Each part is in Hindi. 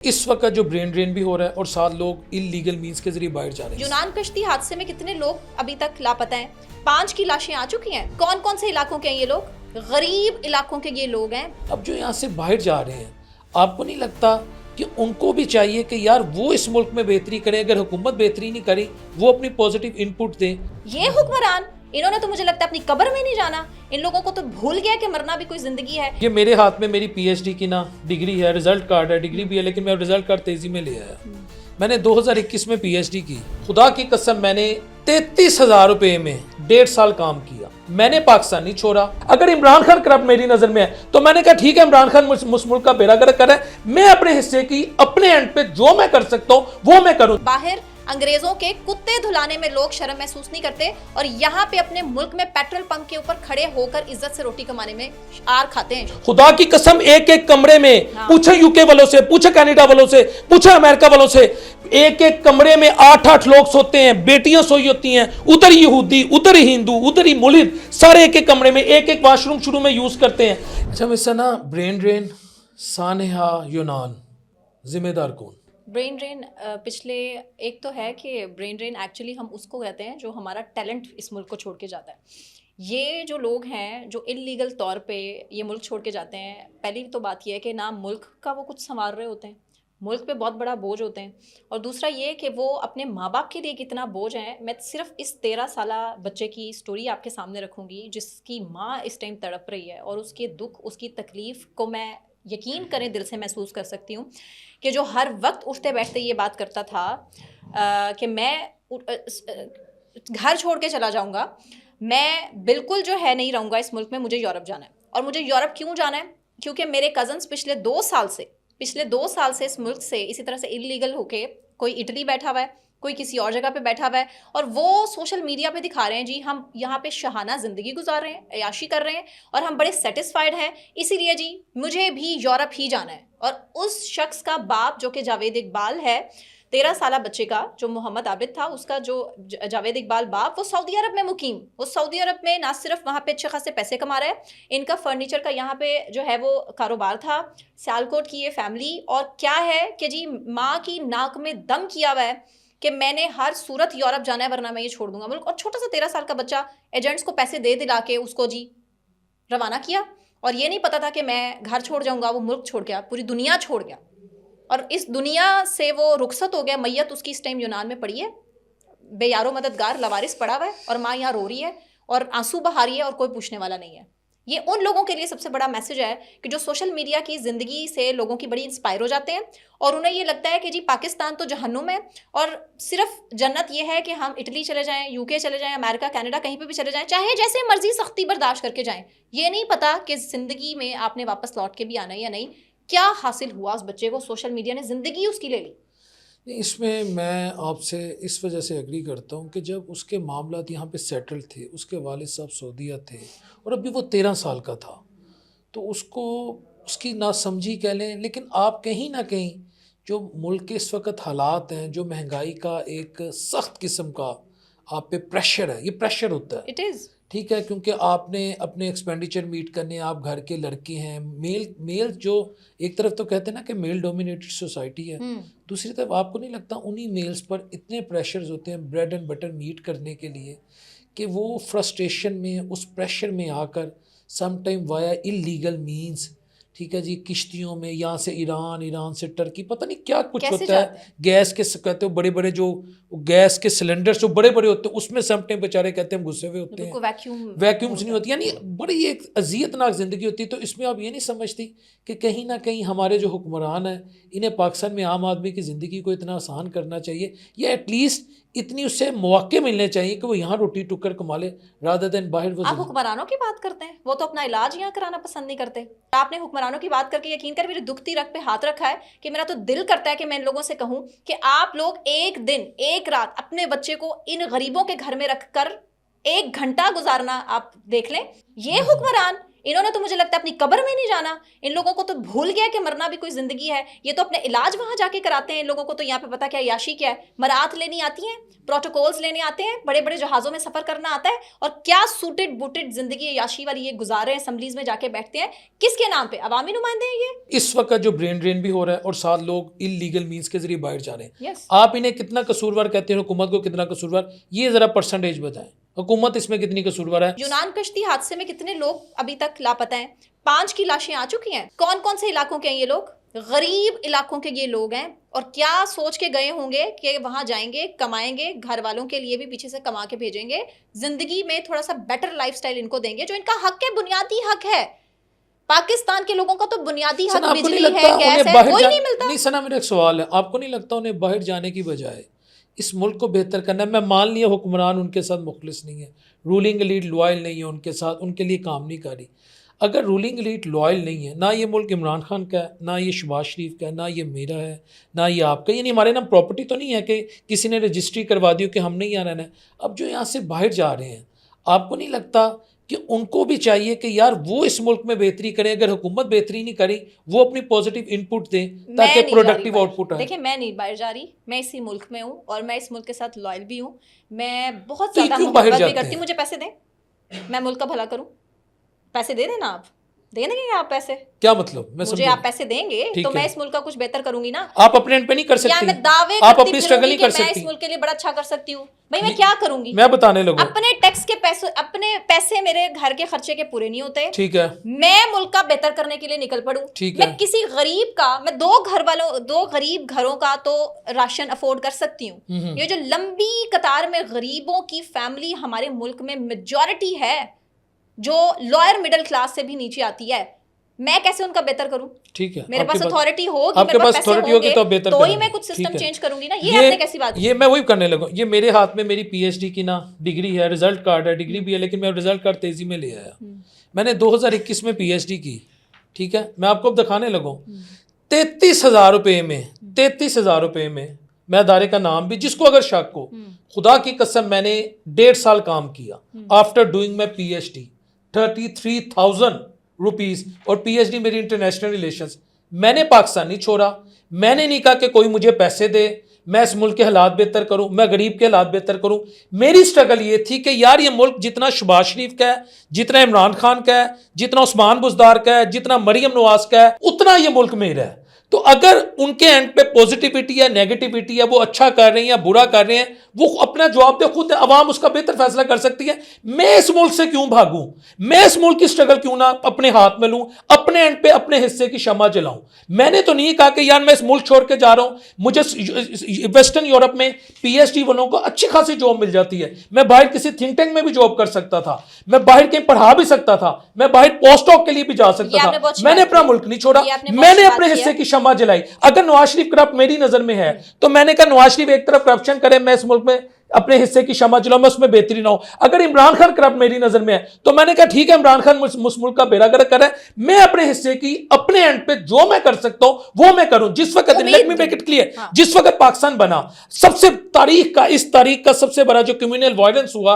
इस वक्त जो ब्रेन ड्रेन भी हो रहा है और साथ लोग इलीगल मींस के जरिए बाहर जा रहे हैं। यूनान कश्ती हादसे में कितने लोग अभी तक लापता हैं? 5 की लाशें आ चुकी हैं। कौन कौन से इलाकों के हैं ये लोग? गरीब इलाकों के ये लोग हैं। अब जो यहाँ से बाहर जा रहे हैं, आपको नहीं लगता कि उनको भी चाहिए कि यार वो इस मुल्क में बेहतरी करें? अगर हुकूमत बेहतरी नहीं करी, वो अपनी पॉजिटिव इनपुट दें। ये हुक्मरान, इन्होंने तो मुझे लगता है अपनी कब्र में नहीं जाना। इन लोगों को तो भूल गया कि मरना भी कोई जिंदगी है। ये मेरे हाथ में मेरी पीएचडी की ना डिग्री है, रिजल्ट कार्ड है, डिग्री भी है, लेकिन मैं रिजल्ट कार्ड तेजी में ले आया। मैंने 2021 में पीएचडी की। खुदा की कसम मैंने 33,000 रुपए में 1.5 साल काम किया। मैंने पाकिस्तान नहीं छोड़ा। अगर इमरान खान करप्ट मेरी नजर में है तो मैंने कहा ठीक है, इमरान खान मुस मुल्क का बेड़ा गर्क कर रहा है, मैं अपने हिस्से की अपने एंड पे जो मैं कर सकता हूँ वो मैं करूँ। बाहर अंग्रेजों के कुत्ते धुलाने में लोग शर्म महसूस नहीं करते और यहाँ पे अपने मुल्क में पेट्रोल पंप के ऊपर खड़े होकर इज्जत से रोटी कमाने में आर खाते हैं। खुदा की कसम एक एक कमरे में, पूछे यूके वालों से, पूछे कनाडा वालों से, पूछे अमेरिका वालों से, एक एक कमरे में 8-8 लोग सोते हैं, बेटियां सोई होती हैं, उधर यहूदी, उधर हिंदू, उधर ही मुलिद, सारे एक एक कमरे में एक एक वॉशरूम शुरू में यूज करते हैं। अच्छा वैसा ना ब्रेन ड्रेन सानेहा यूनान, जिम्मेदार कौन? ब्रेन ड्रेन पिछले एक तो है कि ब्रेन ड्रेन एक्चुअली हम उसको कहते हैं जो हमारा टैलेंट इस मुल्क को छोड़ के जाता है। ये जो लोग हैं जो इलीगल तौर पे ये मुल्क छोड़ के जाते हैं, पहली तो बात यह है कि ना मुल्क का वो कुछ संवार रहे होते हैं, मुल्क पे बहुत बड़ा बोझ होते हैं, और दूसरा ये कि वो अपने माँ बाप के लिए कितना बोझ है। मैं सिर्फ इस 13 साला बच्चे की स्टोरी आपके सामने रखूँगी जिसकी माँ इस टाइम तड़प रही है, और उसके दुख, उसकी तकलीफ़ को मैं यकीन करें दिल से महसूस कर सकती हूँ कि जो हर वक्त उठते बैठते ये बात करता था कि मैं घर छोड़ के चला जाऊँगा, मैं बिल्कुल जो है नहीं रहूँगा इस मुल्क में, मुझे यूरोप जाना है। और मुझे यूरोप क्यों जाना है? क्योंकि मेरे कज़न्स पिछले 2 साल से इस मुल्क से इसी तरह से इलीगल होके, कोई इटली बैठा हुआ है, कोई किसी और जगह पे बैठा हुआ है, और वो सोशल मीडिया पे दिखा रहे हैं जी हम यहाँ पे शहाना ज़िंदगी गुजार रहे हैं, अयाशी कर रहे हैं और हम बड़े सेटिस्फाइड हैं, इसीलिए जी मुझे भी यूरोप ही जाना है। और उस शख्स का बाप जो कि जावेद इकबाल है, 13 साला बच्चे का जो मोहम्मद आबिद था, उसका जो जावेद इकबाल बाप, वो सऊदी अरब में मुकीम, वो सऊदी अरब में ना सिर्फ वहाँ पे अच्छे खासे पैसे कमा रहा है, इनका फर्नीचर का यहाँ पे जो है वो कारोबार था, सियालकोट की ये फैमिली। और क्या है कि जी माँ की नाक में दम किया हुआ है कि मैंने हर सूरत यूरोप जाना है वरना मैं ये छोड़ दूंगा मुल्क। और छोटा सा 13 साल का बच्चा एजेंट्स को पैसे दे दिला के उसको जी रवाना किया, और ये नहीं पता था कि मैं घर छोड़ जाऊंगा। वो मुल्क छोड़ गया, पूरी दुनिया छोड़ गया, और इस दुनिया से वो रुखसत हो गया। मैयत उसकी इस टाइम यूनान में पड़ी है, बेयारो मददगार लवारिस पड़ा हुआ है, और माँ यहाँ रो रही है और आंसू बहा रही है और कोई पूछने वाला नहीं है। ये उन लोगों के लिए सबसे बड़ा मैसेज है कि जो सोशल मीडिया की ज़िंदगी से लोगों की बड़ी इंस्पायर हो जाते हैं और उन्हें ये लगता है कि जी पाकिस्तान तो जहन्नुम है और सिर्फ जन्नत ये है कि हम इटली चले जाएं, यूके चले जाएं, अमेरिका, कनाडा, कहीं पे भी चले जाएं, चाहे जैसे मर्जी सख्ती बर्दाश्त करके जाएं। ये नहीं पता कि ज़िंदगी में आपने वापस लौट के भी आना है या नहीं। क्या हासिल हुआ उस बच्चे को? सोशल मीडिया ने ज़िंदगी उसकी ले ली। इसमें मैं आपसे इस वजह से एग्री करता हूँ कि जब उसके मामलात यहाँ पे सेटल थे, उसके वालिद साहब सऊदीया थे और अभी वो 13 साल का था, तो उसको उसकी नासमझी कह लें, लेकिन आप कहीं ना कहीं जो मुल्क के इस वक्त हालात हैं, जो महंगाई का एक सख्त किस्म का आप पे प्रेशर है, ये प्रेशर होता है, इट इज़ ठीक है, क्योंकि आपने अपने एक्सपेंडिचर मीट करने, आप घर के लड़के हैं, मेल जो एक तरफ तो कहते हैं ना कि मेल डोमिनेटेड सोसाइटी है, दूसरी तरफ आपको नहीं लगता उन्हीं मेल्स पर इतने प्रेशर्स होते हैं ब्रेड एंड बटर मीट करने के लिए कि वो फ्रस्ट्रेशन में, उस प्रेशर में आकर some time via illegal means, ठीक है जी, किश्तियों में यहाँ से ईरान, ईरान से टर्की, पता नहीं क्या कुछ होता है, गैस के कहते हो बड़े बड़े जो गैस के सिलेंडर्स जो बड़े बड़े होते हैं उसमें सम टाइम बेचारे कहते हैं घुसे हुए होते हैं, वैक्यूम्स नहीं होती, यानी बड़ी एक अजियतनाक ज़िंदगी होती है। तो इसमें आप ये नहीं समझती कि कहीं ना कहीं हमारे जो हुक्मरान हैं, इन्हें पाकिस्तान में आम आदमी की ज़िंदगी को इतना आसान करना चाहिए, या एटलीस्ट इतनी उससे मौके मिलने चाहिए कि वो यहाँ रोटी टुक्कर कमा ले रादर देन बाहर। वो आप हुक्मरानों की बात करते हैं, वो तो अपना इलाज यहाँ कराना पसंद नहीं करते। आपने हुक्मरानों की बात करके यकीन कर मेरी दुखती रग पे हाथ रखा है कि मेरा तो दिल करता है कि मैं इन लोगों से कहूँ कि आप लोग एक दिन एक रात अपने बच्चे को इन गरीबों के घर में रखकर 1 घंटा गुजारना आप देख लें। ये हुक्मरान इन्होंने तो मुझे लगता है अपनी कब्र में नहीं जाना। इन लोगों को तो भूल गया कि मरना भी कोई जिंदगी है। ये तो अपने इलाज वहां जाके कराते हैं। इन लोगों को तो यहाँ पे पता क्या याशी क्या है, मरात लेनी आती है, प्रोटोकॉल्स लेने आते हैं, बड़े बड़े जहाजों में सफर करना आता है, और क्या सूटेड बूटेड जिंदगी याशी वाली ये गुजार रहे हैं, असम्बलीज में जाके बैठते हैं। किसके नाम पे? अवामी नुमाइंदे हैं ये। इस वक्त जो ब्रेन ड्रेन भी हो रहा है और साथ लोग इलीगल मीन्स के जरिए बाहर जा रहे हैं। Yes. आप इन्हें कितना कसूरवार कहते हैं, हुकूमत को कितना कसूरवार, ये जरा परसेंटेज बताएं, हुकूमत इसमें कितनी कसूरवार है? यूनान कश्ती हादसे में कितने लोग अभी तक लापता हैं? 5 की लाशें आ चुकी हैं। कौन कौन से इलाकों के हैं ये लोग? गरीब इलाकों के ये लोग हैं। और क्या सोच के गए होंगे कि वहां जाएंगे, कमाएंगे, घर वालों के लिए भी पीछे से कमा के भेजेंगे, जिंदगी में थोड़ा सा बेटर लाइफस्टाइल इनको देंगे, जो इनका हक है, बुनियादी हक है। पाकिस्तान के लोगों का तो बुनियादी हक बिजली है, गैस है, कोई नहीं मिलता। नहीं सना, मेरा एक सवाल है, आपको नहीं लगता उन्हें बाहर जाने की बजाय इस मुल्क को बेहतर करना है? मैं मान लिया हुक्मरान उनके साथ मुखलिस नहीं है, रूलिंग एलीट लॉयल नहीं है उनके साथ, उनके लिए काम नहीं कर रही। अगर रूलिंग एलीट लॉयल नहीं है, ना ये मुल्क इमरान खान का है, ना ये शहबाज शरीफ का है, ना ये मेरा है, ना ये आपका, यानी हमारे नाम प्रॉपर्टी तो नहीं है कि किसी ने रजिस्ट्री करवा दी हो कि हमने यहाँ रहना है। अब जो यहाँ से बाहर जा रहे हैं, आपको नहीं लगता कि उनको भी चाहिए कि यार वो इस मुल्क में बेहतरी करें? अगर हुकूमत बेहतरी नहीं करी, वो अपनी पॉजिटिव इनपुट दें ताकि प्रोडक्टिव आउटपुट आए। देखिए, मैं नहीं बाहर जा रही, मैं इसी मुल्क में हूँ और मैं इस मुल्क के साथ लॉयल भी हूँ। मैं बहुत तो ज्यादा क्यों बाहर मोहब्बत भी जाते करती हूँ। हैं? मुझे पैसे दें, मैं मुल्क का भला करूँ। पैसे दे देना, आप दे देंगे आप पैसे? क्या मतलब? मैं मुझे आप पैसे देंगे तो है। मैं इस मुल्क का कुछ बेहतर करूंगी ना। आप अपने एंड पे नहीं कर या सकती, मैं दावे आप करती अपनी स्ट्रगल नहीं फिरूंगी कर कि मैं सकती। इस मुल्क के लिए बड़ा अच्छा कर सकती हूँ। भाई मैं क्या करूंगी? मैं बताने लगूं, अपने टैक्स के पैसे, अपने पैसे मेरे घर के खर्चे के पूरे नहीं होते। ठीक है, मैं मुल्क का बेहतर करने के लिए निकल पड़ूं। ठीक मैं है। किसी गरीब का, मैं दो गरीब घरों का तो राशन अफोर्ड कर सकती हूँ। ये जो लंबी कतार में गरीबों की फैमिली हमारे मुल्क में मेजॉरिटी है, जो लोअर मिडिल क्लास से भी नीचे आती है, मैं कैसे उनका बेहतर करूं? ठीक है, मेरे पास अथॉरिटी होगी, आपके पास अथॉरिटी होगी तो बेहतर तो ही मैं कुछ सिस्टम चेंज करूंगी ना। ये आपने कैसी बात? ये मैं वही करने लगा। ये मेरे हाथ में मेरी पीएचडी की ना डिग्री है, रिजल्ट कार्ड है, डिग्री भी है, लेकिन मैं रिजल्ट कार्ड तेजी में ले आया। मैंने 2021 में पीएचडी की, ठीक है, मैं आपको अब दिखाने लगूं। 33,000 रुपये में, 33,000 रुपये में मैं अदारे का नाम भी, जिसको अगर शक हो, खुदा की कसम मैंने 1.5 साल काम किया after doing my PhD, 33,000 rupees, और पीएचडी मेरी इंटरनेशनल रिलेशंस। मैंने पाकिस्तान नहीं छोड़ा, मैंने नहीं कहा कि कोई मुझे पैसे दे, मैं इस मुल्क के हालात बेहतर करूं, मैं गरीब के हालात बेहतर करूं। मेरी स्ट्रगल ये थी कि यार ये मुल्क जितना शहबाज शरीफ का है, जितना इमरान खान का है, जितना उस्मान बुज़दार का है, जितना मरियम नवाज का है, उतना ये मुल्क मेरा है। तो अगर उनके एंड पे पॉजिटिविटी या नेगेटिविटी है, वो अच्छा कर रहे हैं या बुरा कर रहे हैं, वो अपना जवाब दे, खुद अवाम उसका बेहतर फैसला कर सकती है। मैं इस मुल्क से क्यों भागूं? मैं इस मुल्क की स्ट्रगल क्यों ना अपने हाथ में लूं, अपने एंड पे अपने हिस्से की शमा जलाऊं? मैंने तो नहीं कहा कि यार मैं इस मुल्क छोड़ के जा रहा हूं। मुझे वेस्टर्न यूरोप में पीएचडी वालों को अच्छी खासी जॉब मिल जाती है, मैं बाहर किसी थिंक टैंक में भी जॉब कर सकता था, मैं बाहर कहीं पढ़ा भी सकता था, मैं बाहर पोस्ट डॉक के लिए भी जा सकता था। मैंने अपना मुल्क नहीं छोड़ा, मैंने अपने हिस्से की शमा जलाई। अगर नवाज शरीफ करप्ट मेरी नजर में है तो मैंने कहा नवाज शरीफ एक तरफ करप्शन करे, मैं इस मुल्क में अपने हिस्से की शमा जलाऊं, मैं उसमें बेहतरी ना हो। अगर इमरान खान करप्ट मेरी नजर में है तो मैंने कहा ठीक है, इमरान खान उस मुल्क का बेड़ा गर्क कर रहा है, मैं अपने हिस्से की, अपने एंड पे जो मैं कर सकता हूं वो मैं करूं। जिस वक्त, let me make it clear, जिस वक्त पाकिस्तान बना, सबसे इस तारीख का सबसे बड़ा जो कम्युनल वायलेंस हुआ,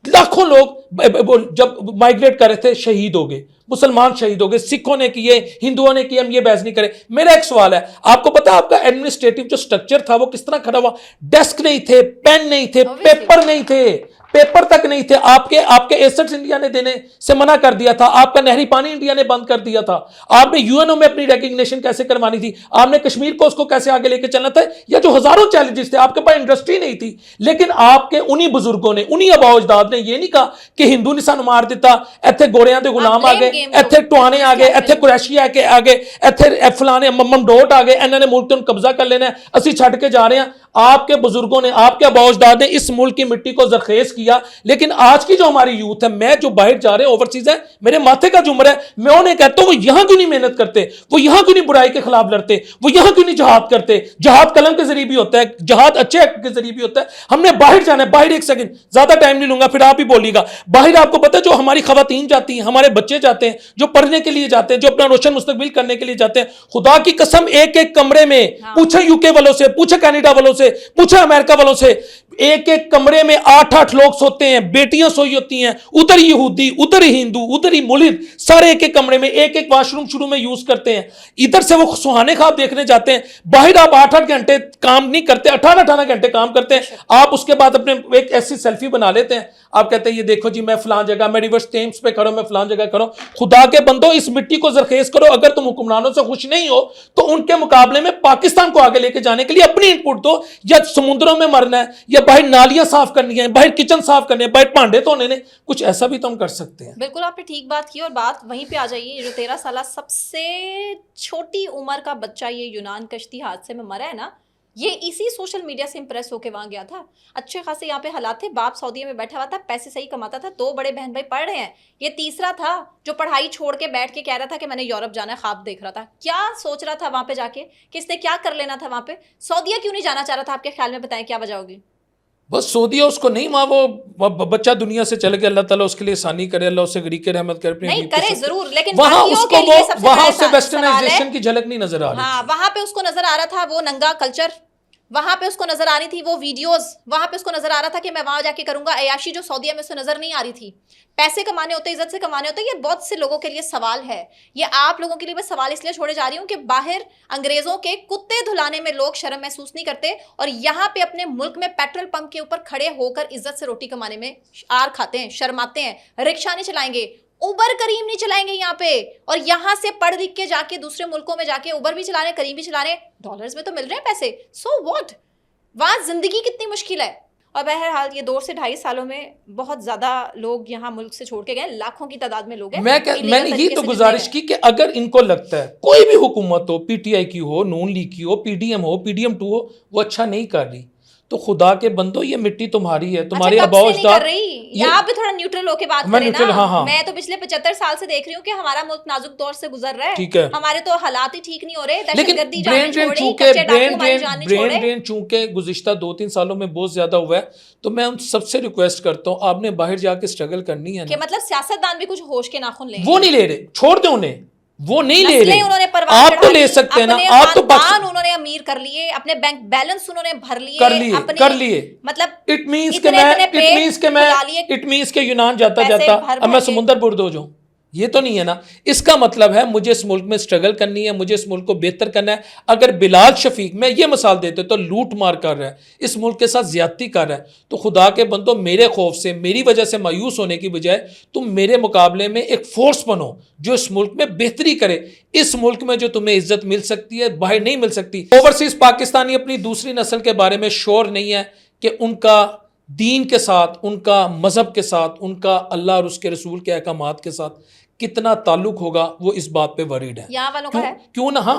लाखों लोग जब माइग्रेट कर रहे थे शहीद हो गए, मुसलमान शहीद हो गए, सिखों ने किए, हिंदुओं ने किए, हम ये बहस नहीं करें। मेरा एक सवाल है, आपको पता है आपका एडमिनिस्ट्रेटिव जो स्ट्रक्चर था वो किस तरह खड़ा हुआ? डेस्क नहीं थे, पेन नहीं थे, पेपर नहीं थे, पेपर तक नहीं थे। आपके एसेट्स इंडिया ने देने से मना कर दिया था, आपका नहरी पानी इंडिया ने बंद कर दिया था, आपने यूएनओ में अपनी रिकग्निशन कैसे करवानी थी, आपने कश्मीर को उसको कैसे आगे लेके चलना था, या जो हजारों चैलेंजेस थे, आपके पास इंडस्ट्री नहीं थी। लेकिन आपके उन्हीं बुजुर्गों ने, उन्हीं आबाओ अजदाद ने ये नहीं कहा कि हिंदू ने सानू मार दिता, इत्थे गोरियां दे गुलाम आ गए, इत्थे टुआने आ गए, इत्थे कुरैशी आ गए, इत्थे फलाने ममडोट आ गए, इन्होंने मुल्क ते कब्जा कर लेना है, असि छड़ के जा रहे हैं। आपके बुजुर्गों ने, आपके आबाओ अजदाद ने इस मुल्क की मिट्टी को जरखेज किया। लेकिन आज की जो हमारी यूथ है, मैं जो बाहर जा रहे हैं, ओवरसीज है, मेरे माथे का जुमर है, मैं उन्हें कहता हूं वो यहां क्यों नहीं मेहनत करते, वो यहां क्यों नहीं बुराई के खिलाफ लड़ते, वो यहां क्यों नहीं जहाद करते? जहाद कलम के जरिए भी होता है, जहाद अच्छे एक्ट के जरिए भी होता है। हमने बाहर जाना है। बाहर, एक सेकंड, ज्यादा टाइम नहीं लूंगा, फिर आप ही बोलिएगा। बाहर आपको पता है जो हमारी खवातीन जाती हैं, हमारे बच्चे जाते हैं, जो पढ़ने के लिए जाते हैं, जो अपना रोशन मुस्तकबिल करने के लिए जाते हैं, खुदा की कसम एक एक कमरे में, पूछे यूके वालों से, पूछे कनाडा वालों से, पूछे अमेरिका वालों से, एक एक कमरे में 8-8 लोग सोते हैं, बेटियां सोई होती हैं, उधर यहूदी, उधर हिंदू, उधर ही मुल्क, सारे एक एक कमरे में एक एक वाशरूम शुरू में यूज करते हैं। इधर से वो सुहाने ख्वाब देखने जाते हैं, बाहर आप 8-8 घंटे काम नहीं करते, 18-18 घंटे काम करते हैं। आप उसके बाद अपने एक ऐसी सेल्फी बना लेते हैं, आप कहते हैं ये देखो जी मैं फलां जगह, मैं रिवर्स टेम्स पे खड़ा, मैं फलां जगह खड़ा। खुदा के बंदो, इस मिट्टी को जरखेज करो। अगर तुम हुक्मरानों से खुश नहीं हो तो उनके मुकाबले में पाकिस्तान को आगे लेके जाने के लिए अपनी इनपुट दो। या समुद्रों में मरना है, या बाहर नालियां साफ करनी है, बाहर किचन साफ करने, बाहर भांडे धोने ने, कुछ ऐसा भी तो हम कर सकते हैं। बिल्कुल आपने ठीक बात की, और बात वहीं पे आ जाइए, जो 13 साल सबसे छोटी उम्र का बच्चा ये यूनान कश्ती हादसे में मरा है ना, ये इसी सोशल मीडिया से इंप्रेस होके वहां गया था। अच्छे खासे यहाँ पे हालात थे, बाप सऊदी में बैठा हुआ था, पैसे सही कमाता था, 2 बड़े बहन भाई पढ़ रहे हैं, ये तीसरा था जो पढ़ाई छोड़ के बैठ के कह रहा था कि मैंने यूरोप जाना है, ख्वाब देख रहा था। क्या सोच रहा था वहां पे जाके, किसने क्या कर लेना था वहां पे? सऊदीया क्यों नहीं जाना चाह रहा था आपके ख्याल में? बताएं क्या वजह होगी? बस सऊदीया उसको नहीं, माँ वो बच्चा दुनिया से चले गया, अल्लाह ताला उसके लिए आसानी करे, अल्लाह उसे गरीक रहमत करे, अपने नहीं करे जरूर, लेकिन वहां बाकियों उसको के लिए वो सबसे वहां बड़ा उसे सवाल वेस्टर्नाइजेशन है। की झलक नहीं नजर आ रही। हाँ, वहां पे उसको नजर आ रहा था वो नंगा कल्चर, वहां पे उसको नजर आ रही थी वो वीडियोस, वहां पे उसको नजर आ रहा था कि मैं वहां जाके करूंगा अयाशी, जो सऊदीया में उसे नजर नहीं आ रही थी। पैसे कमाने होते, इज्जत से कमाने होते, ये बहुत से लोगों के लिए सवाल है। ये आप लोगों के लिए मैं सवाल इसलिए छोड़े जा रही हूँ कि बाहर अंग्रेजों के कुत्ते धुलाने में लोग शर्म महसूस नहीं करते, और यहाँ पे अपने मुल्क में पेट्रोल पंप के ऊपर खड़े होकर इज्जत से रोटी कमाने में आर खाते हैं, शर्माते हैं। रिक्शा नहीं चलाएंगे, उबर करीम नहीं चलाएंगे यहाँ पे, और यहाँ से पढ़ लिख के जाके दूसरे मुल्कों में जाके उबर भी चला रहे, करीम भी चला रहे, डॉलर्स में तो मिल रहे हैं पैसे। सो व्हाट, वहाँ जिंदगी कितनी मुश्किल है। और बहरहाल ये 2 से 2.5 सालों में बहुत ज्यादा लोग यहाँ मुल्क से छोड़ के गए, लाखों की तादाद में लोग हैं। मैंने यही तो गुजारिश की कि अगर इनको लगता है कोई भी हुकूमत हो, पीटीआई की हो, नून लीग की हो, पीडीएम हो, पीडीएम 2 हो, वो अच्छा नहीं कर रही, तो खुदा के बंदो ये मिट्टी तुम्हारी है, तुम्हारे अबाउजदाद। यहाँ पे थोड़ा न्यूट्रल होके बात करें ना। हाँ। मैं तो पिछले 75 साल से देख रही हूँ कि हमारा मुल्क नाजुक दौर से गुजर रहा है, ठीक है, हमारे तो हालात ही ठीक नहीं हो रहे। लेकिन ब्रेन ड्रेन चूंकि गुज़िश्ता 2-3 सालों में बहुत ज्यादा हुआ है, तो मैं उन सबसे रिक्वेस्ट करता हूँ, आपने बाहर जाके स्ट्रगल करनी है, मतलब सियासतदान भी कुछ होश के नाखून ले, वो नहीं ले रहे, छोड़ दो उन्हें, वो नहीं ले रहे। उन्होंने आप तो ले सकते हैं ना, आप तो उन्होंने अमीर कर लिए, अपने बैंक बैलेंस उन्होंने भर लिए, कर लिए। मतलब इट मींस के यूनान जाता अब मैं समुंदर बुर्द हो जाऊं, ये तो नहीं है ना। इसका मतलब है मुझे इस मुल्क में स्ट्रगल करनी है, मुझे इस मुल्क को बेहतर करना है। अगर बिलाल शफीक, मैं ये मिसाल देते तो लूट मार कर रहा है, इस मुल्क के साथ ज्यादती कर रहा है, तो खुदा के बंदो मेरे खौफ से, मेरी वजह से मायूस होने की बजाय तुम मेरे मुकाबले में एक फोर्स बनो जो इस मुल्क में बेहतरी करे। इस मुल्क में जो तुम्हें इज्जत मिल सकती है बाहर नहीं मिल सकती। ओवरसीज पाकिस्तानी अपनी दूसरी नस्ल के बारे में श्योर नहीं है कि उनका दीन के साथ, उनका मजहब के साथ, उनका अल्लाह और उसके रसूल के अहकामात के साथ कितना ताल्लुक होगा, वो इस बात पे वरीड है। यहाँ वालों का है क्यों ना। हाँ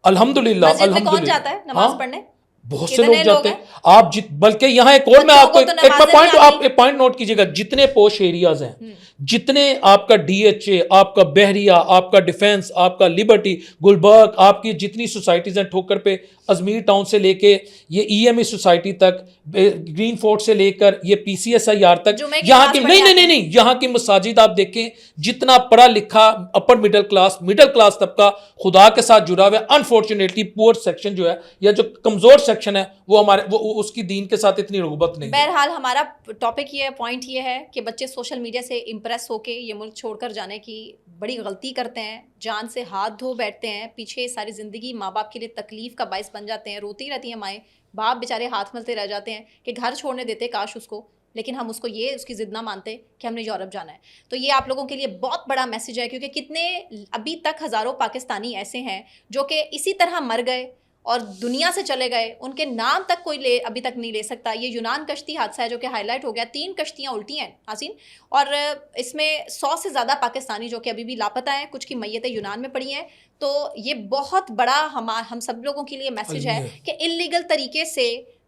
अल्हम्दुलिल्लाह, कौन जाता है नमाज पढ़ने? बहुत से लोग जाते हैं। आप बल्कि यहाँ एक और मैं आपको एक पॉइंट नोट कीजिएगा, जितने पोश एरियाज हैं, जितने आपका डीएचए, आपका बहरिया, आपका डिफेंस, आपका लिबर्टी, गुलबर्ग, आपकी जितनी सोसाइटीज हैं, ठोकर पे, अजमीर टाउन से लेके ये ईएमई सोसाइटी तक, ग्रीन फोर्ट से लेकर ये पीसीएसआईआर तक, यहाँ की नहीं यहाँ की मसाजिद आप देखें, जितना पढ़ा लिखा अपर मिडिल क्लास तबका खुदा के साथ जुड़ा हुआ है। अनफॉर्चुनेटली पुअर सेक्शन जो है, या जो कमजोर सेक्शन है, वो उसकी दीन के साथ इतनी रगबत नहीं। बहरहाल हमारा टॉपिक ये पॉइंट ये है कि बच्चे सोशल मीडिया से इंप्रेस होके ये मुल्क छोड़कर जाने की बड़ी गलती करते हैं, जान से हाथ धो बैठते हैं, पीछे सारी ज़िंदगी माँ बाप के लिए तकलीफ़ का बायस बन जाते हैं, रोती रहती हैं माएँ, बाप बेचारे हाथ मलते रह जाते हैं कि घर छोड़ने देते काश उसको, लेकिन हम उसको ये उसकी ज़िद ना मानते कि हमने यूरोप जाना है। तो ये आप लोगों के लिए बहुत बड़ा मैसेज है, क्योंकि कितने अभी तक हज़ारों पाकिस्तानी ऐसे हैं जो कि इसी तरह मर गए और दुनिया से चले गए, उनके नाम तक कोई अभी तक नहीं ले सकता। ये यूनान कश्ती हादसा है जो कि हाईलाइट हो गया, 3 कश्तियाँ उल्टी हैं हासिन, और इसमें 100 से ज़्यादा पाकिस्तानी जो कि अभी भी लापता हैं, कुछ की मैयतें यूनान में पड़ी हैं। तो ये बहुत बड़ा हम सब लोगों के लिए मैसेज है कि इल्लीगल तरीके से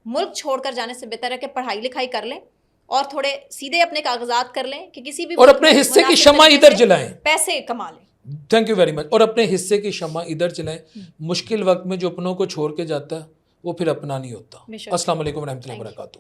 मुल्क छोड़कर जाने से बेहतर है कि पढ़ाई लिखाई कर लें और थोड़े सीधे अपने कागजात कर लें कि किसी भी, और अपने हिस्से की शम्मा इधर जलाएं, पैसे कमा लें। Thank you very much. और अपने हिस्से की शम्मा इधर जलाएं। मुश्किल वक्त में जो अपनों को छोड़ के जाता है वो फिर अपना नहीं होता। अस्सलाम वालेकुम रहमतुल्लाहि व बरकातहू।